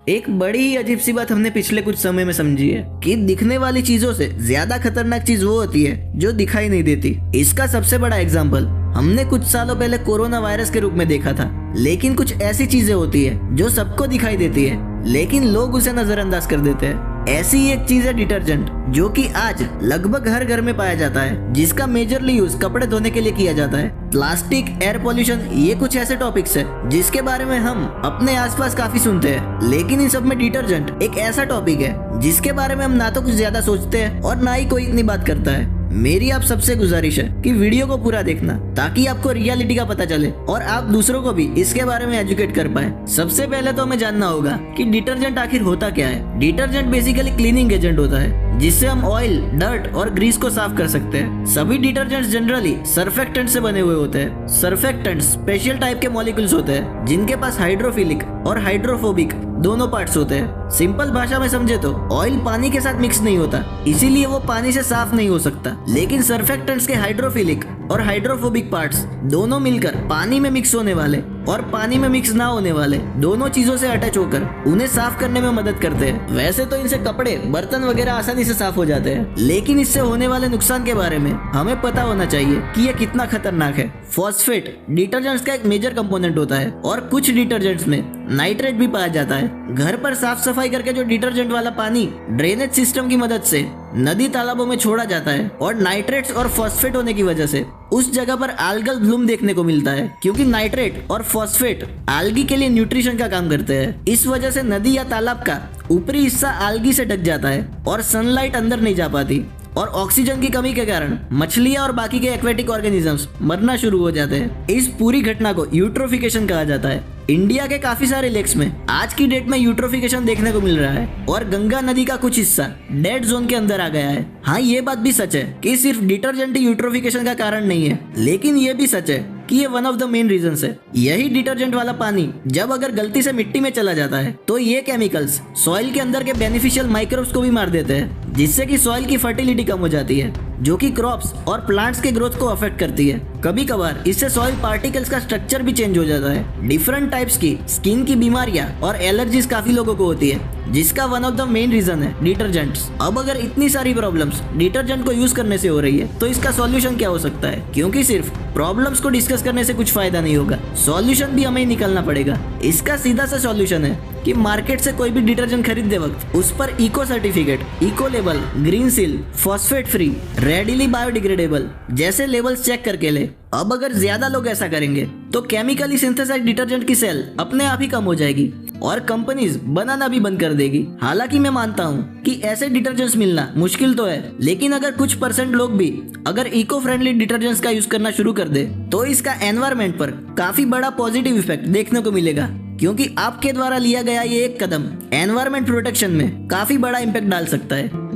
एक बड़ी ही अजीब सी बात हमने पिछले कुछ समय में समझी है कि दिखने वाली चीजों से ज्यादा खतरनाक चीज वो होती है जो दिखाई नहीं देती। इसका सबसे बड़ा एग्जाम्पल हमने कुछ सालों पहले कोरोना वायरस के रूप में देखा था। लेकिन कुछ ऐसी चीजें होती है जो सबको दिखाई देती है लेकिन लोग उसे नजरअंदाज कर देते हैं। ऐसी ही एक चीज है डिटर्जेंट, जो कि आज लगभग हर घर में पाया जाता है, जिसका मेजरली यूज कपड़े धोने के लिए किया जाता है। प्लास्टिक, एयर पोल्यूशन, ये कुछ ऐसे टॉपिक्स है जिसके बारे में हम अपने आसपास काफी सुनते हैं। लेकिन इन सब में डिटर्जेंट एक ऐसा टॉपिक है जिसके बारे में हम ना तो कुछ ज्यादा सोचते हैं और ना ही कोई इतनी बात करता है। मेरी आप सबसे गुजारिश है कि वीडियो को पूरा देखना ताकि आपको रियलिटी का पता चले और आप दूसरों को भी इसके बारे में एजुकेट कर पाए। सबसे पहले तो हमें जानना होगा कि डिटर्जेंट आखिर होता क्या है। डिटर्जेंट बेसिकली क्लीनिंग एजेंट होता है जिससे हम ऑयल, डर्ट और ग्रीस को साफ कर सकते हैं। सभी डिटर्जेंट्स जनरली सर्फेक्टेंट से बने हुए होते हैं। सर्फेक्टेंट्स स्पेशल टाइप के मॉलिक्यूल्स होते हैं जिनके पास हाइड्रोफिलिक और हाइड्रोफोबिक दोनों पार्ट्स होते हैं। सिंपल भाषा में समझे तो ऑयल पानी के साथ मिक्स नहीं होता, इसीलिए वो पानी से साफ नहीं हो सकता। लेकिन सर्फेक्टेंट्स के हाइड्रोफिलिक और हाइड्रोफोबिक पार्ट्स दोनों मिलकर पानी में मिक्स होने वाले और पानी में मिक्स ना होने वाले दोनों चीजों से अटैच होकर उन्हें साफ करने में मदद करते हैं। वैसे तो इनसे कपड़े, बर्तन वगैरह आसानी से साफ हो जाते हैं, लेकिन इससे होने वाले नुकसान के बारे में हमें पता होना चाहिए कि ये कितना खतरनाक है। फॉस्फेट डिटर्जेंट्स का एक मेजर कंपोनेंट होता है और कुछ डिटर्जेंट्स में नाइट्रेट भी पाया जाता है। घर पर साफ सफाई करके जो डिटर्जेंट वाला पानी ड्रेनेज सिस्टम की मदद से नदी तालाबों में छोड़ा जाता है और नाइट्रेट्स और फॉस्फेट होने की वजह से उस जगह पर आल्गल ब्लूम देखने को मिलता है, क्योंकि नाइट्रेट और फॉस्फेट आल्गी के लिए न्यूट्रिशन का काम करते हैं। इस वजह से नदी या तालाब का ऊपरी हिस्सा आल्गी से ढक जाता है और सनलाइट अंदर नहीं जा पाती और ऑक्सीजन की कमी के कारण मछलियां और बाकी के एक्वेटिक ऑर्गेनिजम्स मरना शुरू हो जाते हैं। इस पूरी घटना को यूट्रोफिकेशन कहा जाता है। इंडिया के काफी सारे लेक्स में आज की डेट में यूट्रोफिकेशन देखने को मिल रहा है और गंगा नदी का कुछ हिस्सा डेड जोन के अंदर आ गया है। हाँ, ये बात भी सच है कि सिर्फ डिटर्जेंट यूट्रोफिकेशन का कारण नहीं है, लेकिन ये भी सच है कि ये one of the main reasons है। यही डिटर्जेंट वाला पानी जब अगर गलती से मिट्टी में चला जाता है तो ये केमिकल्स सॉइल के अंदर के बेनिफिशियल माइक्रोब्स को भी मार देते हैं, जिससे कि सॉइल की फर्टिलिटी कम हो जाती है, जो कि क्रॉप्स और प्लांट्स के ग्रोथ को अफेक्ट करती है। कभी कभार इससे सॉइल पार्टिकल्स का स्ट्रक्चर भी चेंज हो जाता है। डिफरेंट टाइप्स की स्किन की बीमारियां और एलर्जीज काफी लोगों को होती है, जिसका one of the main reason है डिटर्जेंट्स। अब अगर इतनी सारी प्रॉब्लम्स डिटर्जेंट को यूज करने से हो रही है तो इसका सॉल्यूशन क्या हो सकता है? क्योंकि सिर्फ प्रॉब्लम्स को डिस्कस करने से कुछ फायदा नहीं होगा, सॉल्यूशन भी हमें ही निकालना पड़ेगा। इसका सीधा सा सॉल्यूशन है कि मार्केट से कोई भी डिटर्जेंट खरीदते वक्त उस पर eco certificate, eco label, green seal, phosphate free, readily biodegradable जैसे लेबल्स चेक करके ले। अब अगर ज्यादा लोग ऐसा करेंगे तो केमिकली सिंथेसाइज्ड डिटर्जेंट की सेल अपने आप ही कम हो जाएगी और कंपनीज बनाना भी बंद कर देगी। हालांकि मैं मानता हूँ कि ऐसे डिटर्जेंट्स मिलना मुश्किल तो है, लेकिन अगर कुछ % लोग भी अगर इको फ्रेंडली डिटर्जेंट्स का यूज करना शुरू कर दे तो इसका एनवायरमेंट पर काफी बड़ा पॉजिटिव इफेक्ट देखने को मिलेगा, क्योंकि आपके द्वारा लिया गया ये एक कदम एनवायरमेंट प्रोटेक्शन में काफी बड़ा इम्पैक्ट डाल सकता है।